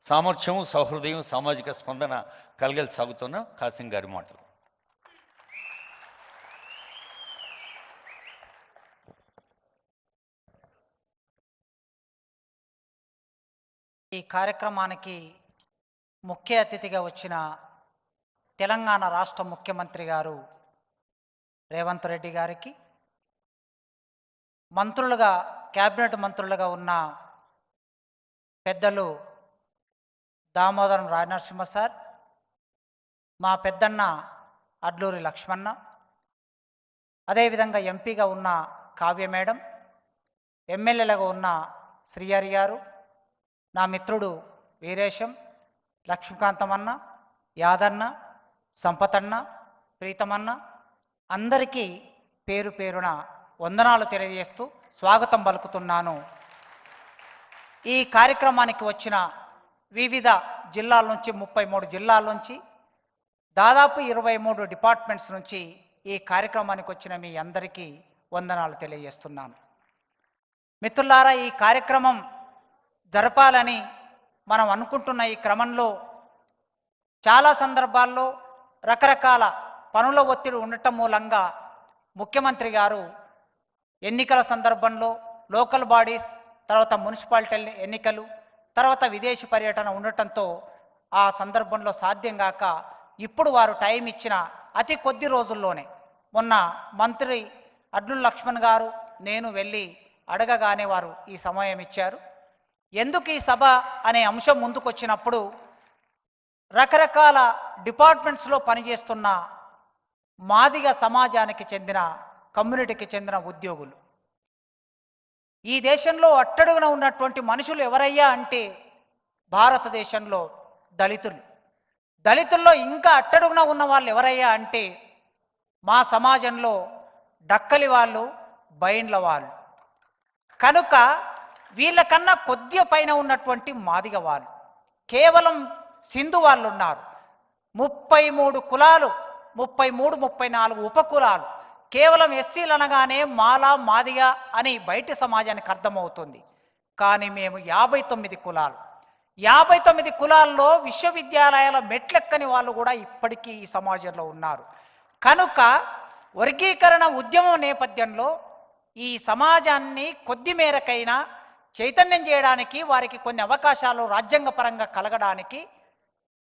సామర్థ్యం, సౌహృదయం, సామాజిక స్పందన కలిగలి సాగుతున్న కాసిం గారి మాటలు. ఈ కార్యక్రమానికి ముఖ్య అతిథిగా వచ్చిన తెలంగాణ రాష్ట్ర ముఖ్యమంత్రి గారు రేవంత్ రెడ్డి గారికి, మంత్రులుగా క్యాబినెట్ మంత్రులుగా ఉన్న పెద్దలు దామోదరం రాజనరసింహ సార్, మా పెద్దన్న అడ్లూరి లక్ష్మణ, అదేవిధంగా ఎంపీగా ఉన్న కావ్య మేడం, ఎమ్మెల్యేలుగా ఉన్న శ్రీహరి గారు, నా మిత్రుడు వీరేశం, లక్ష్మీకాంతమన్న, యాదన్న, సంపతన్న, ప్రీతమన్న, అందరికీ పేరు పేరున వందనాలు తెలియజేస్తూ స్వాగతం పలుకుతున్నాను. ఈ కార్యక్రమానికి వచ్చిన వివిధ జిల్లాల నుంచి 33 జిల్లాల నుంచి దాదాపు 23 డిపార్ట్మెంట్స్ నుంచి ఈ కార్యక్రమానికి వచ్చిన మీ అందరికీ వందనాలు తెలియజేస్తున్నాను. మిత్రులారా, ఈ కార్యక్రమం జరపాలని మనం అనుకుంటున్న ఈ క్రమంలో చాలా సందర్భాల్లో రకరకాల పనుల ఒత్తిడి ఉండటం మూలంగా ముఖ్యమంత్రి గారు ఎన్నికల సందర్భంలో లోకల్ బాడీస్, తర్వాత మున్సిపాలిటీ ఎన్నికలు, తర్వాత విదేశీ పర్యటన ఉండటంతో ఆ సందర్భంలో సాధ్యం కాక ఇప్పుడు వారు టైం ఇచ్చిన అతి కొద్ది రోజుల్లోనే మొన్న మంత్రి అడ్లూరి లక్ష్మణ్ గారు నేను వెళ్ళి అడగగానే వారు ఈ సమయం ఇచ్చారు. ఎందుకు ఈ సభ అనే అంశం ముందుకు వచ్చినప్పుడు రకరకాల డిపార్ట్మెంట్స్లో పనిచేస్తున్న మాదిగ సమాజానికి చెందిన కమ్యూనిటీకి చెందిన ఉద్యోగులు, ఈ దేశంలో అట్టడుగున ఉన్నటువంటి మనుషులు ఎవరయ్యా అంటే భారతదేశంలో దళితులు. దళితుల్లో ఇంకా అట్టడుగున ఉన్న వాళ్ళు ఎవరయ్యా అంటే మా సమాజంలో డక్కలి వాళ్ళు, బైండ్ల వాళ్ళు. కనుక వీళ్ళకన్నా కొద్దిగా పైన ఉన్నటువంటి మాదిగ వాళ్ళు, కేవలం సింధు వాళ్ళు ఉన్నారు. 33 కులాలు, 33, 34 ఉపకులాలు. కేవలం ఎస్సీలు అనగానే మాల, మాదిగ అని బయటి సమాజానికి అర్థమవుతుంది. కానీ మేము 59 కులాలు. 59 కులాల్లో విశ్వవిద్యాలయాల మెట్లెక్కని వాళ్ళు కూడా ఇప్పటికీ ఈ సమాజంలో ఉన్నారు. కనుక వర్గీకరణ ఉద్యమం నేపథ్యంలో ఈ సమాజాన్ని కొద్ది మేరకైనా చైతన్యం చేయడానికి, వారికి కొన్ని అవకాశాలు రాజ్యాంగపరంగా కలగడానికి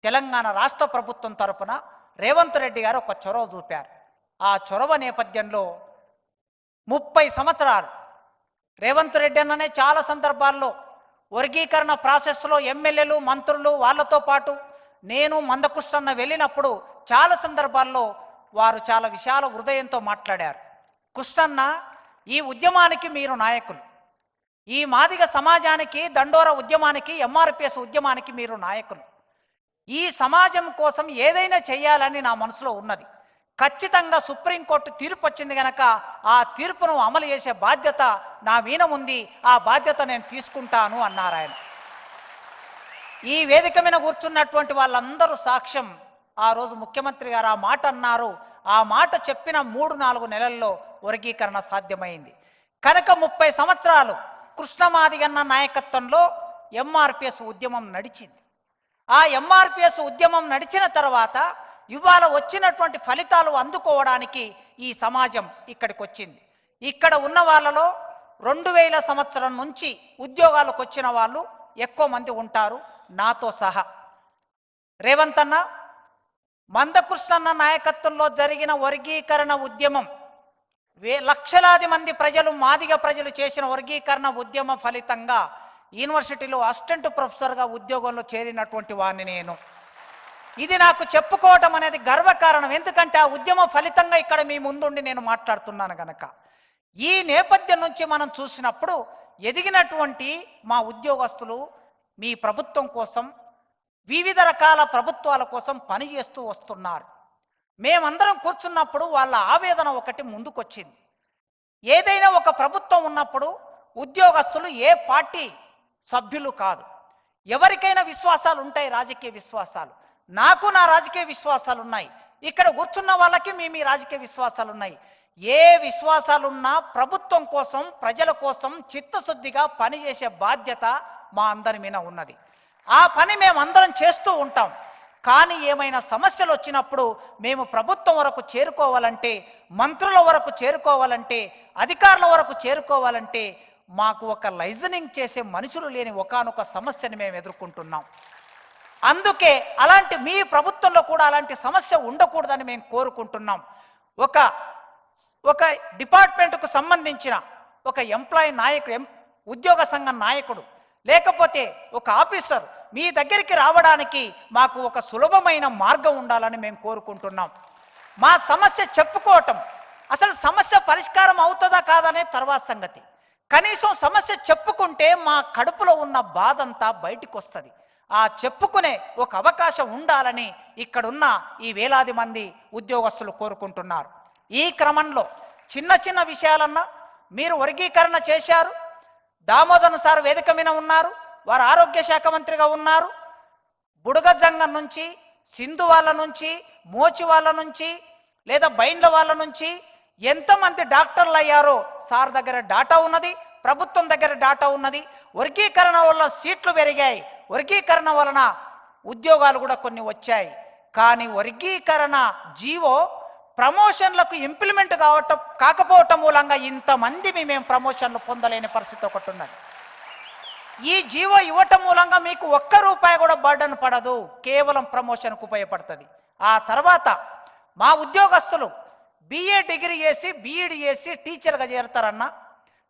తెలంగాణ రాష్ట్ర ప్రభుత్వం తరపున రేవంత్ రెడ్డి గారు ఒక చొరవ చూపారు. ఆ చొరవ నేపథ్యంలో 30 సంవత్సరాలు రేవంత్ రెడ్డి అన్ననే చాలా సందర్భాల్లో వర్గీకరణ ప్రాసెస్లో ఎమ్మెల్యేలు, మంత్రులు, వాళ్ళతో పాటు నేను మందకృష్ణన్న వెళ్ళినప్పుడు చాలా సందర్భాల్లో వారు చాలా విశాల హృదయంతో మాట్లాడారు. కృష్ణన్న, ఈ ఉద్యమానికి మీరు నాయకులు, ఈ మాదిగ సమాజానికి, దండోర ఉద్యమానికి, ఎంఆర్పిఎస్ ఉద్యమానికి మీరు నాయకులు. ఈ సమాజం కోసం ఏదైనా చేయాలని నా మనసులో ఉన్నది. ఖచ్చితంగా సుప్రీంకోర్టు తీర్పు వచ్చింది కనుక ఆ తీర్పును అమలు చేసే బాధ్యత నా మీద ఉంది, ఆ బాధ్యత నేను తీసుకుంటాను అన్నారు ఆయన. ఈ వేదిక మీద కూర్చున్నటువంటి వాళ్ళందరూ సాక్ష్యం. ఆ రోజు ముఖ్యమంత్రి గారు ఆ మాట అన్నారు. ఆ మాట చెప్పిన 3-4 నెలల్లో వర్గీకరణ సాధ్యమైంది. కనుక 30 సంవత్సరాలు కృష్ణమాదిగన్న నాయకత్వంలో ఎంఆర్పిఎస్ ఉద్యమం నడిచింది. ఆ ఎంఆర్పిఎస్ ఉద్యమం నడిచిన తర్వాత ఇవాళ వచ్చినటువంటి ఫలితాలు అందుకోవడానికి ఈ సమాజం ఇక్కడికి వచ్చింది. ఇక్కడ ఉన్న వాళ్ళలో 2000 సంవత్సరం నుంచి ఉద్యోగాలకు వచ్చిన వాళ్ళు ఎక్కువ మంది ఉంటారు, నాతో సహా. రేవంత్ అన్న, మందకృష్ణన్న నాయకత్వంలో జరిగిన వర్గీకరణ ఉద్యమం, లక్షలాది మంది ప్రజలు, మాదిగ ప్రజలు చేసిన వర్గీకరణ ఉద్యమ ఫలితంగా యూనివర్సిటీలో అసిస్టెంట్ ప్రొఫెసర్గా ఉద్యోగంలో చేరినటువంటి వాడిని నేను. ఇది నాకు చెప్పుకోవటం అనేది గర్వకారణం. ఎందుకంటే ఆ ఉద్యమ ఫలితంగా ఇక్కడ మీ ముందుండి నేను మాట్లాడుతున్నాను కనుక. ఈ నేపథ్యం నుంచి మనం చూసినప్పుడు ఎదిగినటువంటి మా ఉద్యోగస్తులు మీ ప్రభుత్వం కోసం, వివిధ రకాల ప్రభుత్వాల కోసం పనిచేస్తూ వస్తున్నారు. మేమందరం కూర్చున్నప్పుడు వాళ్ళ ఆవేదన ఒకటి ముందుకొచ్చింది. ఏదైనా ఒక ప్రభుత్వం ఉన్నప్పుడు ఉద్యోగస్తులు ఏ పార్టీ సభ్యులు కాదు. ఎవరికైనా విశ్వాసాలు ఉంటాయి, రాజకీయ విశ్వాసాలు. నాకు నా రాజకీయ విశ్వాసాలు ఉన్నాయి. ఇక్కడ కూర్చున్న వాళ్ళకి మీ రాజకీయ విశ్వాసాలు ఉన్నాయి. ఏ విశ్వాసాలున్నా ప్రభుత్వం కోసం, ప్రజల కోసం చిత్తశుద్ధిగా పనిచేసే బాధ్యత మా అందరి మీద ఉన్నది. ఆ పని మేమందరం చేస్తూ ఉంటాం. కానీ ఏమైనా సమస్యలు వచ్చినప్పుడు మేము ప్రభుత్వం వరకు చేరుకోవాలంటే, మంత్రుల వరకు చేరుకోవాలంటే, అధికారుల వరకు చేరుకోవాలంటే మాకు ఒక లైజనింగ్ చేసే మనుషులు లేని ఒకానొక సమస్యని మేము ఎదుర్కొంటున్నాం. అందుకే అలాంటి మీ ప్రభుత్వంలో కూడా అలాంటి సమస్య ఉండకూడదని మేము కోరుకుంటున్నాం. ఒక డిపార్ట్మెంట్కు సంబంధించిన ఒక ఎంప్లాయీ నాయకుడు, ఉద్యోగ సంఘం నాయకుడు, లేకపోతే ఒక ఆఫీసర్ మీ దగ్గరికి రావడానికి మాకు ఒక సులభమైన మార్గం ఉండాలని మేము కోరుకుంటున్నాం. మా సమస్య చెప్పుకోవటం, అసలు సమస్య పరిష్కారం అవుతుందా కాదనే తర్వాత సంగతి. కనీసం సమస్య చెప్పుకుంటే మా కడుపులో ఉన్న బాధంతా బయటికి వస్తుంది. ఆ చెప్పుకునే ఒక అవకాశం ఉండాలని ఇక్కడున్న ఈ వేలాది మంది ఉద్యోగస్తులు కోరుకుంటున్నారు. ఈ క్రమంలో చిన్న చిన్న విషయాలన్నా మీరు వర్గీకరణ చేశారు. దామోదర్ సార్ వేదిక మీద ఉన్నారు, వారు ఆరోగ్య శాఖ మంత్రిగా ఉన్నారు. బుడగజంగం నుంచి, సింధు వాళ్ళ నుంచి, మోచి వాళ్ళ నుంచి, లేదా బైండ్ల వాళ్ళ నుంచి ఎంతమంది డాక్టర్లు అయ్యారో సార్ దగ్గర డాటా ఉన్నది, ప్రభుత్వం దగ్గర డాటా ఉన్నది. వర్గీకరణ వల్ల సీట్లు పెరిగాయి, వర్గీకరణ వలన ఉద్యోగాలు కూడా కొన్ని వచ్చాయి. కానీ వర్గీకరణ జీవో ప్రమోషన్లకు ఇంప్లిమెంట్ కాకపోవటం మూలంగా ఇంతమంది మేము ప్రమోషన్లు పొందలేని పరిస్థితి ఒకటి ఉన్నది. ఈ జీవో ఇవ్వటం మూలంగా మీకు ఒక్క రూపాయి కూడా బర్డన్ పడదు, కేవలం ప్రమోషన్కు ఉపయోగపడుతుంది. ఆ తర్వాత మా ఉద్యోగస్తులు BA డిగ్రీ చేసి BEd చేసి టీచర్గా చేరుతారన్నా,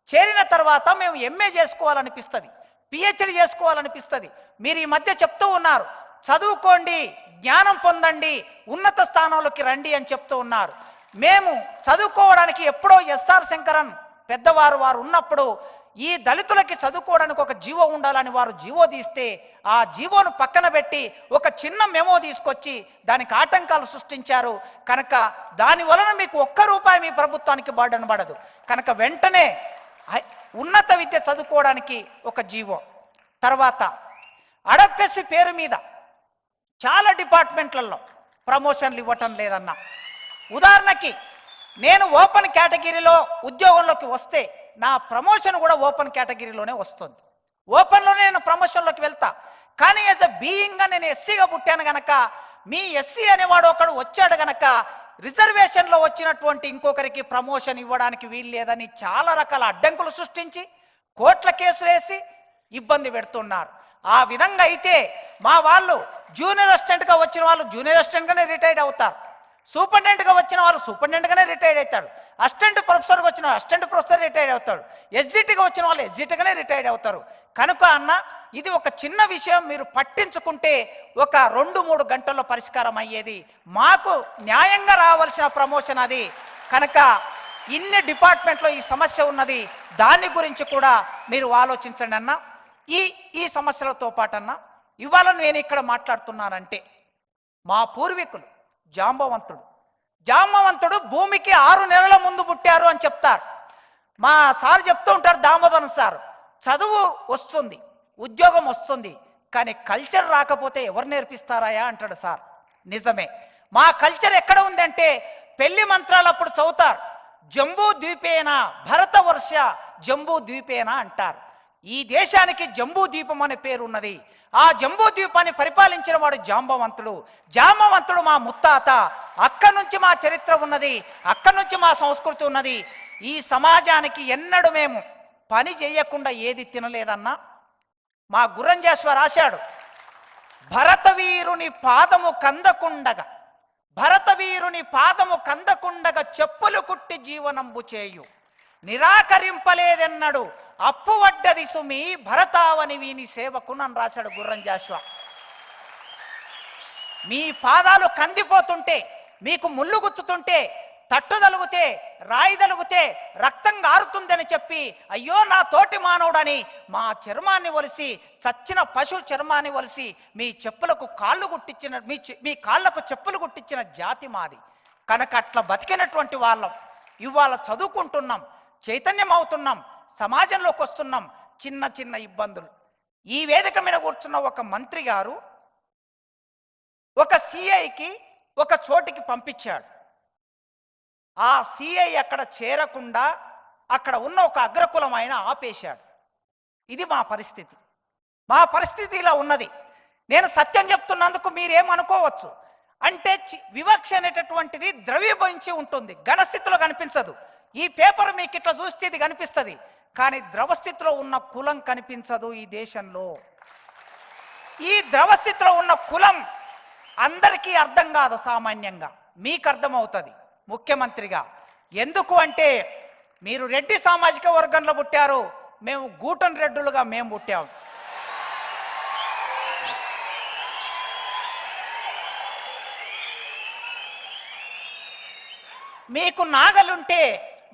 చేరిన తర్వాత మేము MA చేసుకోవాలనిపిస్తుంది, PhD చేసుకోవాలనిపిస్తుంది. మీరు ఈ మధ్య చెప్తూ ఉన్నారు, చదువుకోండి, జ్ఞానం పొందండి, ఉన్నత స్థానంలోకి రండి అని చెప్తూ ఉన్నారు. మేము చదువుకోవడానికి ఎప్పుడో SR శంకరన్ పెద్దవారు వారు ఉన్నప్పుడు ఈ దళితులకి చదువుకోవడానికి ఒక జీవో ఉండాలని వారు జీవో తీస్తే, ఆ జీవోను పక్కన పెట్టి ఒక చిన్న మెమో తీసుకొచ్చి దానికి ఆటంకాలు సృష్టించారు. కనుక దాని వలన మీకు ఒక్క రూపాయి మీ ప్రభుత్వానికి బర్డన్ పడదు. కనుక వెంటనే ఉన్నత విద్య చదువుకోవడానికి ఒక జీవో. తర్వాత అడప్టెసి పేరు మీద చాలా డిపార్ట్మెంట్లలో ప్రమోషన్లు ఇవ్వటం లేదన్నా. ఉదాహరణకి నేను ఓపెన్ కేటగిరీలో ఉద్యోగంలోకి వస్తే నా ప్రమోషన్ కూడా ఓపెన్ కేటగిరీలోనే వస్తుంది, ఓపెన్లోనే నేను ప్రమోషన్లోకి వెళ్తా. కానీ యాజ్ ఎ బీయింగ్గా నేను ఎస్సీగా పుట్టాను గనక, మీ ఎస్సీ అనేవాడు ఒకడు వచ్చాడు గనక రిజర్వేషన్లో వచ్చినటువంటి ఇంకొకరికి ప్రమోషన్ ఇవ్వడానికి వీలు లేదని చాలా రకాల అడ్డంకులు సృష్టించి కోర్టుల కేసులు వేసి ఇబ్బంది పెడుతున్నారు. ఆ విధంగా అయితే మా వాళ్ళు జూనియర్ అసిస్టెంట్గా వచ్చిన వాళ్ళు జూనియర్ అసిస్టెంట్గానే రిటైర్డ్ అవుతారు, సూపరింటెండెంట్గా వచ్చిన వాళ్ళు సూపరింటెండెంట్గానే రిటైర్డ్ అవుతాడు, అసిస్టెంట్ ప్రొఫెసర్గా వచ్చిన అసిస్టెంట్ ప్రొఫెసర్ రిటైర్డ్ అవుతాడు, ఎస్జిటిగా వచ్చిన వాళ్ళు ఎస్జిటిగానే రిటైర్డ్ అవుతారు. కనుక అన్న, ఇది ఒక చిన్న విషయం మీరు పట్టించుకుంటే ఒక 2-3 గంటల్లో పరిష్కారం అయ్యేది. మాకు న్యాయంగా రావాల్సిన ప్రమోషన్ అది. కనుక ఇన్ని డిపార్ట్మెంట్లో ఈ సమస్య ఉన్నది, దాని గురించి కూడా మీరు ఆలోచించండి అన్న. ఈ సమస్యలతో పాటన్నా ఇవాళ నేను ఇక్కడ మాట్లాడుతున్నానంటే, మా పూర్వీకులు జాంబవంతుడు భూమికి 6 నెలల ముందు పుట్టారు అని చెప్తారు. మా సార్ చెప్తూ ఉంటారు, దామోదర్ సార్, చదువు వస్తుంది, ఉద్యోగం వస్తుంది, కానీ కల్చర్ రాకపోతే ఎవరు నేర్పిస్తారాయా అంటాడు సార్. నిజమే, మా కల్చర్ ఎక్కడ ఉందంటే పెళ్లి మంత్రాలు అప్పుడు చదువుతారు, జంబూ ద్వీపేన భరతవర్ష జంబూ ద్వీపేన అంటారు. ఈ దేశానికి జంబూ ద్వీపం అనే పేరు ఉన్నది. ఆ జంబూ ద్వీపాన్ని పరిపాలించిన వాడు జాంబవంతుడు మా ముత్తాత. అక్కడి నుంచి మా చరిత్ర ఉన్నది, అక్కడి నుంచి మా సంస్కృతి ఉన్నది. ఈ సమాజానికి ఎన్నడూ మేము పని చేయకుండా ఏది తినలేదన్నా. మా గుర్రంజేశ్వర రాశాడు, భరతవీరుని పాదము కందకుండగా చెప్పులు కుట్టి జీవనంబు చేయు, నిరాకరింపలేదెన్నడు అప్పు వడ్డది సుమి భరతావని వీని సేవకు అని రాశాడు గుర్రంజాశ్వ. మీ పాదాలు కందిపోతుంటే, మీకు ముళ్ళు గుచ్చుతుంటే, తట్టు తలుగుతే, రాయి తలుగుతే రక్తం గారుతుందని చెప్పి, అయ్యో నా తోటి మానవుడని మా చర్మాన్ని వలిసి, చచ్చిన పశు చర్మాన్ని వలిసి మీ చెప్పులకు కాళ్ళు గుట్టించిన మీ కాళ్ళకు చెప్పులు గుట్టించిన జాతి మాది. కనుక అట్లా బతికినటువంటి వాళ్ళం ఇవాళ చదువుకుంటున్నాం, చైతన్యం అవుతున్నాం, సమాజంలోకి వస్తున్నాం. చిన్న చిన్న ఇబ్బందులు. ఈ వేదిక మీద కూర్చున్న ఒక మంత్రి గారు ఒక సిఐకి ఒక చోటికి పంపించాడు. ఆ సిఐ అక్కడ చేరకుండా అక్కడ ఉన్న ఒక అగ్రకులం ఆయన ఆపేశాడు. ఇది మా పరిస్థితి ఇలా ఉన్నది. నేను సత్యం చెప్తున్నందుకు మీరేమనుకోవచ్చు అంటే వివక్ష అనేటటువంటిది ద్రవీభవించి ఉంటుంది, ఘనస్థితిలో కనిపించదు. ఈ పేపర్ మీకు ఇట్లా చూస్తే ఇది కనిపిస్తుంది, కానీ ద్రవస్థితిలో ఉన్న కులం కనిపించదు ఈ దేశంలో. ఈ ద్రవస్థితిలో ఉన్న కులం అందరికీ అర్థం కాదు, సామాన్యంగా మీకు అర్థమవుతుంది ముఖ్యమంత్రిగా. ఎందుకు అంటే మీరు రెడ్డి సామాజిక వర్గంలో పుట్టారు, మేము గూటన్ రెడ్డులుగా మేము పుట్టాము. మీకు నాగలుంటే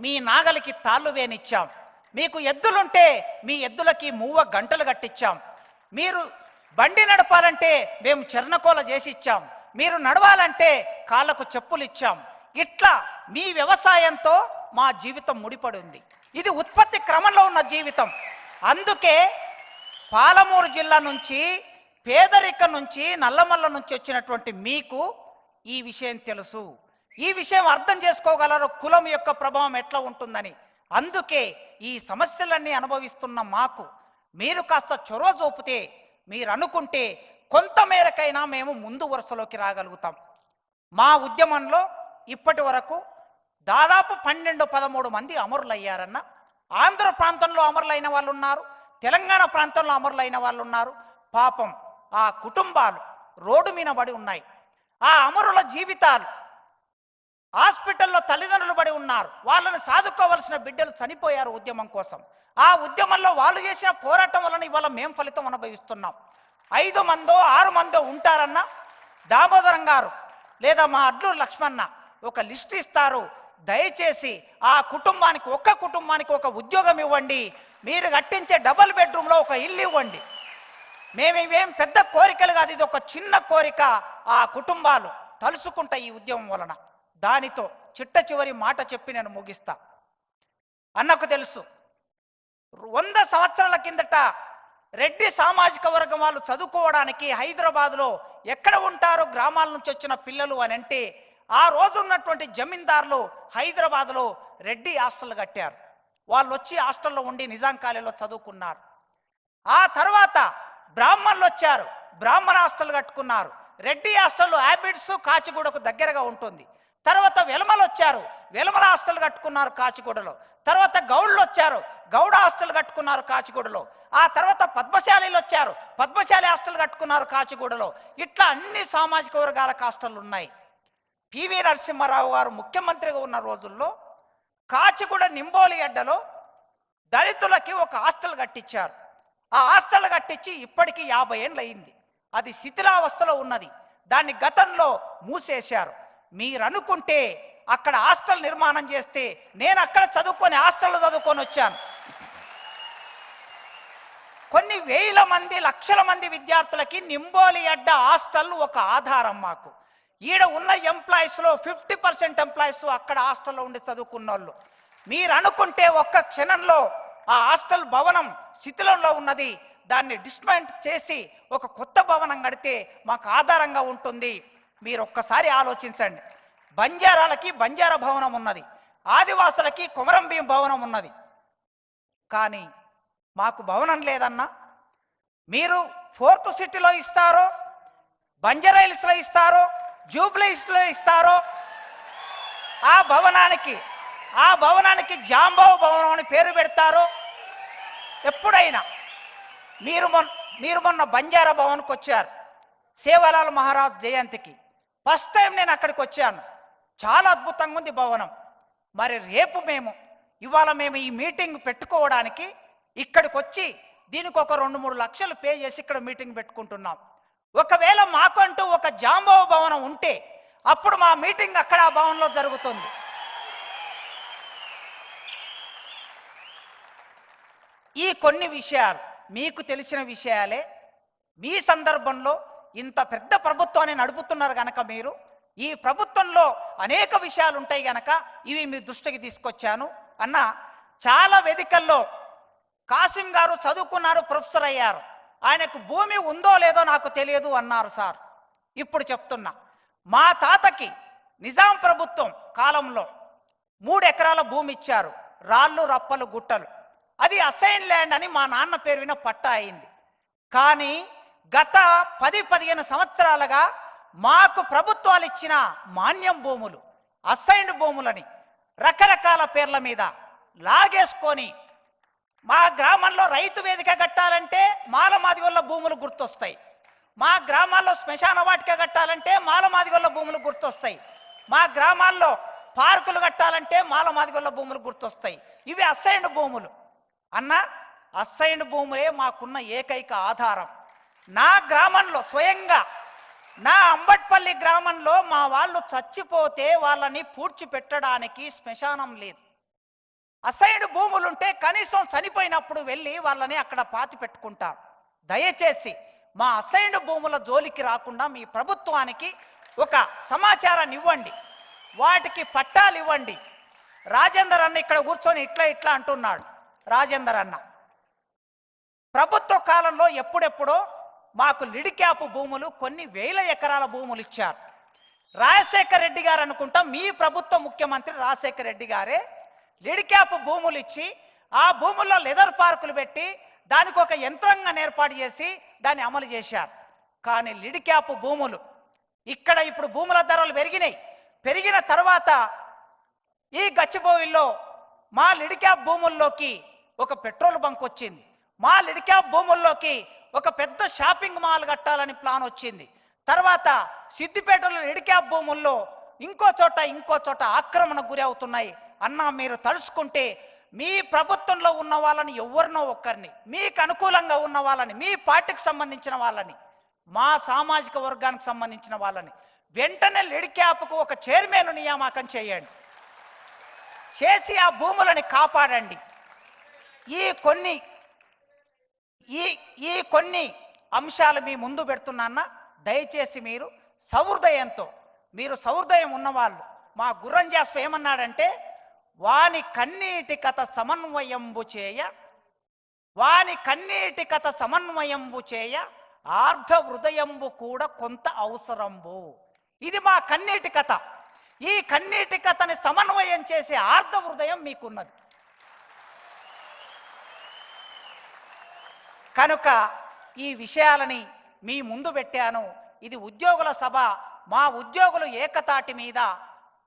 మీ నాగలికి తాళ్ళు వేనిచ్చాం, మీకు ఎద్దులుంటే మీ ఎద్దులకి మూవ గంటలు కట్టించాం, మీరు బండి నడపాలంటే మేము చెర్నకోల చేసి ఇచ్చాం, మీరు నడవాలంటే కాళ్ళకు చెప్పులు ఇచ్చాం. ఇట్లా మీ వ్యవసాయంతో మా జీవితం ముడిపడి ఉంది. ఇది ఉత్పత్తి క్రమంలో ఉన్న జీవితం. అందుకే పాలమూరు జిల్లా నుంచి, పేదరికం నుంచి, నల్లమల్ల నుంచి వచ్చినటువంటి మీకు ఈ విషయం తెలుసు, ఈ విషయం అర్థం చేసుకోగలరు కులం యొక్క ప్రభావం ఎట్లా ఉంటుందని. అందుకే ఈ సమస్యలన్నీ అనుభవిస్తున్న మాకు మీరు కాస్త చొరవ చూపితే, మీరు అనుకుంటే కొంత మేరకైనా మేము ముందు వరుసలోకి రాగలుగుతాం. మా ఉద్యమంలో ఇప్పటి వరకు దాదాపు 12-13 మంది అమరులయ్యారన్న. ఆంధ్ర ప్రాంతంలో అమరులైన వాళ్ళు ఉన్నారు, తెలంగాణ ప్రాంతంలో అమరులైన వాళ్ళు ఉన్నారు. పాపం ఆ కుటుంబాలు రోడ్డు మీద పడి ఉన్నాయి. ఆ అమరుల జీవితాలు హాస్పిటల్లో తల్లిదండ్రులు పడి ఉన్నారు. వాళ్ళని సాదుకోవలసిన బిడ్డలు చనిపోయారు ఉద్యమం కోసం. ఆ ఉద్యమంలో వాళ్ళు చేసిన పోరాటం వలన ఇవాళ మేం ఫలితం అనుభవిస్తున్నాం. 5 మందో 6 మందో ఉంటారన్న దామోదరం గారు లేదా మా అడ్లూరు లక్ష్మణ ఒక లిస్ట్ ఇస్తారు. దయచేసి ఆ కుటుంబానికి, ఒక్క కుటుంబానికి ఒక ఉద్యోగం ఇవ్వండి, మీరు కట్టించే డబుల్ బెడ్రూమ్లో ఒక ఇల్లు ఇవ్వండి. మేమేం పెద్ద కోరికలు కాదు, ఇది ఒక చిన్న కోరిక. ఆ కుటుంబాలు తలుసుకుంటాయి ఈ ఉద్యమం వలన. దానితో చిట్ట చివరి మాట చెప్పి నేను ముగిస్తా. అన్నకు తెలుసు 100 సంవత్సరాల కిందట రెడ్డి సామాజిక వర్గం వాళ్ళు చదువుకోవడానికి హైదరాబాద్లో ఎక్కడ ఉంటారో గ్రామాల నుంచి వచ్చిన పిల్లలు అని అంటే, ఆ రోజు ఉన్నటువంటి జమీందారులు హైదరాబాద్లో రెడ్డి హాస్టల్ కట్టారు. వాళ్ళు వచ్చి హాస్టల్లో ఉండి నిజాం కాలేజీలో చదువుకున్నారు. ఆ తర్వాత బ్రాహ్మణులు వచ్చారు, బ్రాహ్మణ హాస్టల్ కట్టుకున్నారు. రెడ్డి హాస్టల్ హ్యాబిట్స్ కాచిగూడకు దగ్గరగా ఉంటుంది. తర్వాత వెలమలు వచ్చారు, వెలమల హాస్టల్ కట్టుకున్నారు కాచిగూడలో. తర్వాత గౌడ్లు వచ్చారు, గౌడ హాస్టల్ కట్టుకున్నారు కాచిగూడలో. ఆ తర్వాత పద్మశాలీలు వచ్చారు, పద్మశాలి హాస్టల్ కట్టుకున్నారు కాచిగూడలో. ఇట్లా అన్ని సామాజిక వర్గాల హాస్టళ్ళు ఉన్నాయి. పివి నరసింహారావు గారు ముఖ్యమంత్రిగా ఉన్న రోజుల్లో కాచిగూడ నింబోలి అడ్డలో దళితులకి ఒక హాస్టల్ కట్టించారు. ఆ హాస్టల్ కట్టించి ఇప్పటికీ 50 ఏళ్ళు అయింది. అది శిథిలావస్థలో ఉన్నది. దాన్ని గతంలో మూసేశారు. మీరు అనుకుంటే అక్కడ హాస్టల్ నిర్మాణం చేస్తే, నేను అక్కడ హాస్టల్లో చదువుకొని వచ్చాను. కొన్ని వేల మంది, లక్షల మంది విద్యార్థులకి నింబోలి అడ్డ హాస్టల్ ఒక ఆధారం. మాకు ఈడ ఉన్న ఎంప్లాయీస్లో 50% ఎంప్లాయీస్ అక్కడ హాస్టల్లో ఉండి చదువుకున్న వాళ్ళు. మీరు అనుకుంటే ఒక్క క్షణంలో ఆ హాస్టల్ భవనం శిథిలంలో ఉన్నది, దాన్ని డిస్మెంట్ చేసి ఒక కొత్త భవనం కడితే మాకు ఆధారంగా ఉంటుంది. మీరు ఒక్కసారి ఆలోచించండి. బంజారాలకి బంజారా భవనం ఉన్నది, ఆదివాసులకి కొమరం భీం భవనం ఉన్నది, కానీ మాకు భవనం లేదన్నా. మీరు ఫోర్త్ సిటీలో ఇస్తారో, బంజారా హిల్స్లో ఇస్తారో, జూబ్లీ హిల్స్లో ఇస్తారో, ఆ భవనానికి జాంబావు భవనం అని పేరు పెడతారో. ఎప్పుడైనా మీరు మొన్న బంజారా భవన్కి వచ్చారు సేవలాల్ మహారాజ్ జయంతికి. ఫస్ట్ టైం నేను అక్కడికి వచ్చాను. చాలా అద్భుతంగా ఉంది భవనం. మరి రేపు ఇవాళ మేము ఈ మీటింగ్ పెట్టుకోవడానికి ఇక్కడికి వచ్చి దీనికి ఒక 2-3 లక్షలు పే చేసి ఇక్కడ మీటింగ్ పెట్టుకుంటున్నాం. ఒకవేళ మాకంటూ ఒక జాంబావు భవనం ఉంటే అప్పుడు మా మీటింగ్ అక్కడ ఆ భవనంలో జరుగుతుంది. ఈ కొన్ని విషయాలు మీకు తెలిసిన విషయాలే. మీ సందర్భంలో ఇంత పెద్ద ప్రభుత్వాన్ని నడుపుతున్నారు గనక, మీరు ఈ ప్రభుత్వంలో అనేక విషయాలు ఉంటాయి గనక ఇవి మీ దృష్టికి తీసుకొచ్చాను. అన్న, చాలా వేదికల్లో కాసిం గారు చదువుకున్నారు, ప్రొఫెసర్ అయ్యారు, ఆయనకు భూమి ఉందో లేదో నాకు తెలియదు అన్నారు సార్. ఇప్పుడు చెప్తున్నా, మా తాతకి నిజాం ప్రభుత్వం కాలంలో 3 ఎకరాల భూమి ఇచ్చారు, రాళ్ళు రప్పలు గుట్టలు. అది అసైన్ ల్యాండ్ అని మా నాన్న పేరు విన పట్టా అయింది. కానీ గత 10-15 సంవత్సరాలుగా మాకు ప్రభుత్వాలు ఇచ్చిన మాన్యం భూములు, అసైన్డ్ భూములని రకరకాల పేర్ల మీద లాగేసుకొని మా గ్రామంలో రైతు వేదిక కట్టాలంటే మాలమాదిగొల్ల భూములు గుర్తొస్తాయి. మా గ్రామాల్లో శ్మశాన వాటిక కట్టాలంటే మాలమాదిగొల్ల భూములు గుర్తొస్తాయి. మా గ్రామాల్లో పార్కులు కట్టాలంటే మాలమాదిగొల్ల భూములు గుర్తొస్తాయి. ఇవి అసైన్డ్ భూములు. అన్న, అసైన్డ్ భూములే మాకున్న ఏకైక ఆధారం. నా గ్రామంలో స్వయంగా నా అంబట్పల్లి గ్రామంలో మా వాళ్ళు చచ్చిపోతే వాళ్ళని పూడ్చిపెట్టడానికి శ్మశానం లేదు. అసైన్డ్ భూములుంటే కనీసం చనిపోయినప్పుడు వెళ్ళి వాళ్ళని అక్కడ పాతి పెట్టుకుంటారు. దయచేసి మా అసైన్డ్ భూముల జోలికి రాకుండా మీ ప్రభుత్వానికి ఒక సమాచారాన్ని ఇవ్వండి, వాటికి పట్టాలు ఇవ్వండి. రాజేందర్ అన్న ఇక్కడ కూర్చొని ఇట్లా అంటున్నాడు. రాజేందర్ అన్న ప్రభుత్వ కాలంలో ఎప్పుడెప్పుడో మాకు లిడ్ క్యాప్ భూములు కొన్ని వేల ఎకరాల భూములు ఇచ్చారు. రాజశేఖర్ రెడ్డి గారు అనుకుంటా, మీ ప్రభుత్వ ముఖ్యమంత్రి రాజశేఖర్ రెడ్డి గారే లిడ్ క్యాప్ భూములు ఇచ్చి ఆ భూముల్లో లెదర్ పార్కులు పెట్టి దానికి ఒక యంత్రాంగాన్ని ఏర్పాటు చేసి దాన్ని అమలు చేశారు. కానీ లిడ్ క్యాప్ భూములు ఇక్కడ ఇప్పుడు భూముల ధరలు పెరిగిన తర్వాత ఈ గచ్చిబౌలిలో మా లిడ్ క్యాప్ భూముల్లోకి ఒక పెట్రోల్ బంక్ వచ్చింది. మా లిడ్ క్యాప్ భూముల్లోకి ఒక పెద్ద షాపింగ్ మాల్ కట్టాలని ప్లాన్ వచ్చింది. తర్వాత సిద్దిపేటలో లిడ్ క్యాప్ భూముల్లో ఇంకో చోట ఆక్రమణకు గురి అవుతున్నాయి. అన్నా, మీరు తలుచుకుంటే మీ ప్రభుత్వంలో ఉన్న వాళ్ళని ఎవరినో ఒక్కరిని, మీకు అనుకూలంగా ఉన్న వాళ్ళని, మీ పార్టీకి సంబంధించిన వాళ్ళని, మా సామాజిక వర్గానికి సంబంధించిన వాళ్ళని వెంటనే లిడ్ క్యాప్కు ఒక చైర్మన్ నియామకం చేయండి, చేసి ఆ భూములని కాపాడండి. ఈ కొన్ని అంశాలు మీ ముందు పెడుతున్నా. దయచేసి మీరు సౌహృదయం ఉన్నవాళ్ళు, మా గుర్రంజాస్ప ఏమన్నాడంటే, వాని కన్నీటి కథ సమన్వయంబు చేయ ఆర్ధ హృదయంబు కూడా కొంత అవసరంబు. ఇది మా కన్నీటి కథ. ఈ కన్నీటి కథని సమన్వయం చేసే ఆర్ధ హృదయం మీకున్నది. కనుక ఈ విషయాలని మీ ముందు పెట్టాను. ఇది ఉద్యోగుల సభ. మా ఉద్యోగులు ఏకతాటి మీద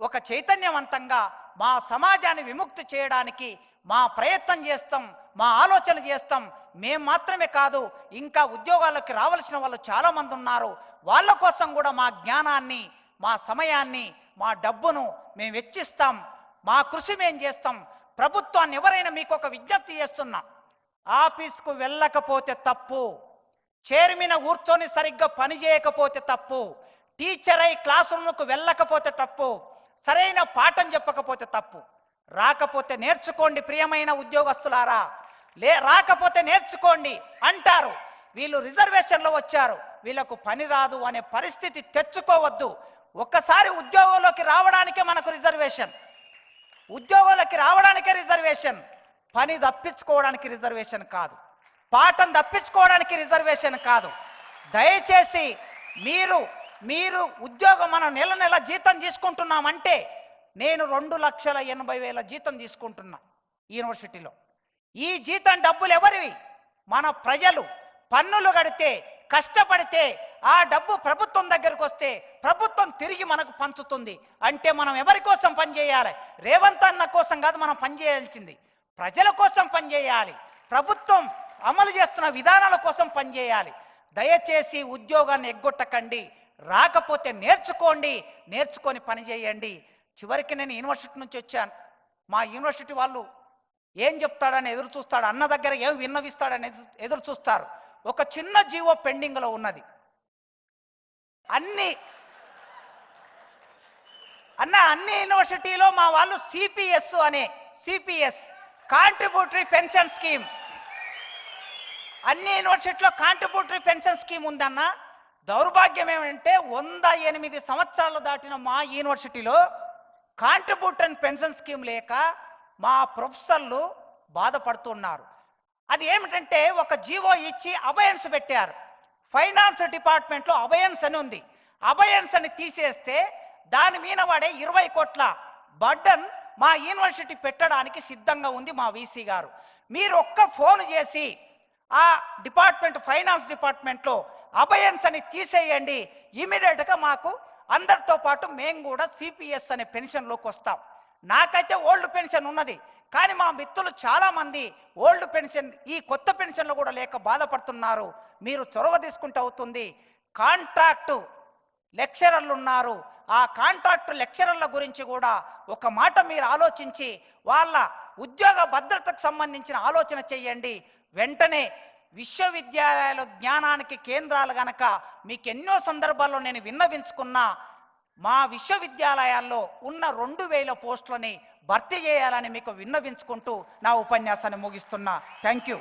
ఒక చైతన్యవంతంగా మా సమాజాన్ని విముక్తి చేయడానికి మా ప్రయత్నం చేస్తాం, మా ఆలోచన చేస్తాం. మేం మాత్రమే కాదు, ఇంకా ఉద్యోగాల్లోకి రావాల్సిన వాళ్ళు చాలామంది ఉన్నారు. వాళ్ళ కోసం కూడా మా జ్ఞానాన్ని, మా సమయాన్ని, మా డబ్బును మేము వెచ్చిస్తాం. మా కృషి మేము చేస్తాం. ప్రభుత్వాన్ని ఎవరైనా మీకు ఒక విజ్ఞప్తి చేస్తున్నాం, ఆఫీస్కు వెళ్ళకపోతే తప్పు, చైర్మన్ కూర్చొని సరిగ్గా పని చేయకపోతే తప్పు, టీచర్ అయి క్లాస్ రూమ్కు వెళ్ళకపోతే తప్పు, సరైన పాఠం చెప్పకపోతే తప్పు. రాకపోతే నేర్చుకోండి ప్రియమైన ఉద్యోగస్తులారా, రాకపోతే నేర్చుకోండి అంటారు. వీళ్ళు రిజర్వేషన్లో వచ్చారు, వీళ్ళకు పని రాదు అనే పరిస్థితి తెచ్చుకోవద్దు. ఒక్కసారి ఉద్యోగంలోకి రావడానికే మనకు రిజర్వేషన్, పని తప్పించుకోవడానికి రిజర్వేషన్ కాదు, పాఠం తప్పించుకోవడానికి రిజర్వేషన్ కాదు. దయచేసి మీరు ఉద్యోగం, మనం నెల జీతం తీసుకుంటున్నామంటే, నేను 2,80,000 జీతం తీసుకుంటున్నా యూనివర్సిటీలో. ఈ జీతం డబ్బులు ఎవరివి? మన ప్రజలు పన్నులు కడితే, కష్టపడితే ఆ డబ్బు ప్రభుత్వం దగ్గరకు వస్తే ప్రభుత్వం తిరిగి మనకు పంచుతుంది. అంటే మనం ఎవరి కోసం పనిచేయాలి? రేవంత్ అన్న కోసం కాదు మనం పనిచేయాల్సింది, ప్రజల కోసం పనిచేయాలి. ప్రభుత్వం అమలు చేస్తున్న విధానాల కోసం పనిచేయాలి. దయచేసి ఉద్యోగాన్ని ఎగ్గొట్టకండి. రాకపోతే నేర్చుకోండి, నేర్చుకొని పనిచేయండి. చివరికి నేను యూనివర్సిటీ నుంచి వచ్చాను. మా యూనివర్సిటీ వాళ్ళు ఏం చెప్తాడని ఎదురు చూస్తాడు, అన్న దగ్గర ఏం విన్నవిస్తాడని ఎదురు చూస్తారు. ఒక చిన్న జీవో పెండింగ్లో ఉన్నది. అన్ని యూనివర్సిటీలో మా వాళ్ళు సిపిఎస్ కాంట్రిబ్యూటరీ పెన్షన్ స్కీమ్, అన్ని యూనివర్సిటీలో కాంట్రిబ్యూటరీ పెన్షన్ స్కీమ్ ఉందన్న. దౌర్భాగ్యం ఏమంటే 108 సంవత్సరాలు దాటిన మా యూనివర్సిటీలో కాంట్రిబ్యూటరీ పెన్షన్ స్కీమ్ లేక మా ప్రొఫెసర్లు బాధపడుతున్నారు. అది ఏమిటంటే, ఒక జీవో ఇచ్చి అబయన్స్ పెట్టారు. ఫైనాన్స్ డిపార్ట్మెంట్లో అబయన్స్ అని ఉంది. అబయన్స్ అని తీసేస్తే దాని మీద వాడే 20 కోట్ల బర్డన్ మా యూనివర్సిటీ పెట్టడానికి సిద్ధంగా ఉంది మా వీసీ గారు. మీరు ఒక్క ఫోన్ చేసి ఆ డిపార్ట్మెంట్, ఫైనాన్స్ డిపార్ట్మెంట్లో అబయన్స్ అని తీసేయండి. ఇమీడియట్గా మాకు అందరితో పాటు మేము కూడా సిపిఎస్ అనే పెన్షన్లోకి వస్తాం. నాకైతే ఓల్డ్ పెన్షన్ ఉన్నది, కానీ మా మిత్రులు చాలామంది ఓల్డ్ పెన్షన్ ఈ కొత్త పెన్షన్లు కూడా లేక బాధపడుతున్నారు. మీరు చొరవ తీసుకుంటే అవుతుంది. కాంట్రాక్టు లెక్చరర్లు ఉన్నారు, ఆ కాంట్రాక్టు లెక్చరర్ల గురించి కూడా ఒక మాట మీరు ఆలోచించి వాళ్ళ ఉద్యోగ భద్రతకు సంబంధించిన ఆలోచన చేయండి. వెంటనే విశ్వవిద్యాలయాల జ్ఞానానికి కేంద్రాలు గనక మీకు ఎన్నో సందర్భాల్లో నేను విన్నవించుకున్నా, మా విశ్వవిద్యాలయాల్లో ఉన్న 2000 పోస్టులని భర్తీ చేయాలని మీకు విన్నవించుకుంటూ నా ఉపన్యాసాన్ని ముగిస్తున్నా. Thank you.